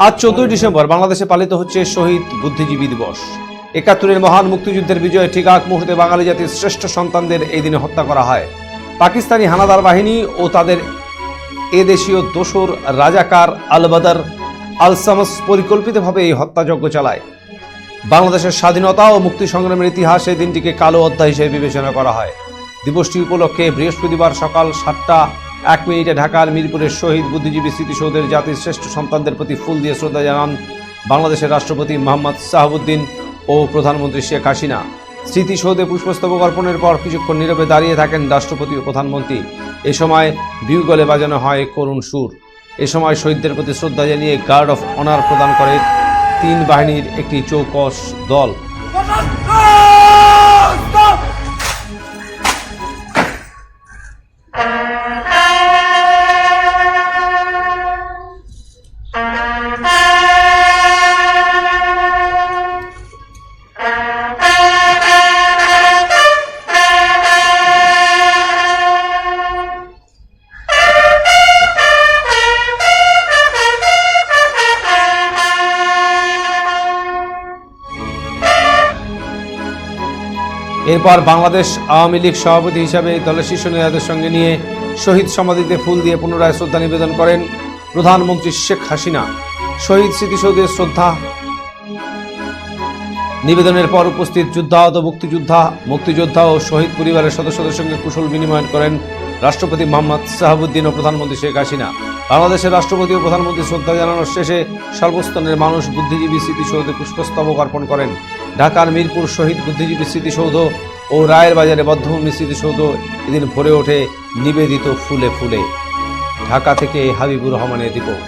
আজ 14 ডিসেম্বর বাংলাদেশে পালিত হচ্ছে শহীদ বুদ্ধিজীবী দিবস। ৭১-এর মহান মুক্তিযুদ্ধের বিজয়ে ঠিক আগ মুহূর্তে বাঙালি জাতির শ্রেষ্ঠ সন্তানদের এই দিনে হত্যা করা হয়। পাকিস্তানি হানাদার বাহিনী ও তাদের এদেশীয় দোসর রাজাকার আল বাদর আল সামস পরিকল্পিতভাবে এই হত্যাযজ্ঞ চালায়। বাংলাদেশের স্বাধীনতা ও মুক্তি সংগ্রামের ইতিহাসে দিনটিকে কালো অধ্যায় হিসেবে বিবেচনা করা হয়। দিবসটি উপলক্ষে বৃহস্পতিবার সকাল 7টা 1 ঢাকার মিরপুরের শহীদ বুদ্ধিজীবী স্মৃতিসৌধের জাতির শ্রেষ্ঠ সন্তানদের প্রতি ফুল দিয়ে শ্রদ্ধা জানান বাংলাদেশের রাষ্ট্রপতি মোহাম্মদ শাহাবুদ্দিন ও প্রধানমন্ত্রী শেখ হাসিনা। স্মৃতিসৌধে পুষ্পস্তবক অর্পণের পর কিছুক্ষণ নীরবে দাঁড়িয়ে থাকেন রাষ্ট্রপতি ও প্রধানমন্ত্রী। এ সময় বিউগলে বাজানো হয় করুণ সুর। এ সময় শহীদদের প্রতি শ্রদ্ধা জানিয়ে গার্ড অফ অনার প্রদান করে 3 বাহিনীর একটি চৌকস দল। এরপর বাংলাদেশ আওয়ামী লীগ সভাপতি হিসাবে দলের শীর্ষ নেতাদের সঙ্গে নিয়ে শহীদ সমাধিতে ফুল দিয়ে পুনরায় শ্রদ্ধা নিবেদন করেন প্রধানমন্ত্রী শেখ হাসিনা। শহীদ স্মৃতিসৌধে শ্রদ্ধা নিবেদনের পর উপস্থিত যুদ্ধাহত মুক্তিযোদ্ধা ও শহীদ পরিবারের সদস্যদের সঙ্গে কুশল বিনিময় করেন রাষ্ট্রপতি মোহাম্মদ শাহাবুদ্দিন ও প্রধানমন্ত্রী শেখ হাসিনা। বাংলাদেশের রাষ্ট্রপতি ও প্রধানমন্ত্রী শ্রদ্ধা জানানোর শেষে সর্বস্তরের মানুষ বুদ্ধিজীবী স্মৃতিসৌধে পুষ্পস্তবক অর্পণ করেন। ঢাকার মিরপুর শহীদ বুদ্ধিজীবী স্মৃতিসৌধ ও রায়ের বাজারে বদ্ধভূমি স্মৃতিসৌধ এদিন ভরে ওঠে নিবেদিত ফুলে ফুলে। ঢাকা থেকে হাবিবুর রহমানের রিপোর্ট।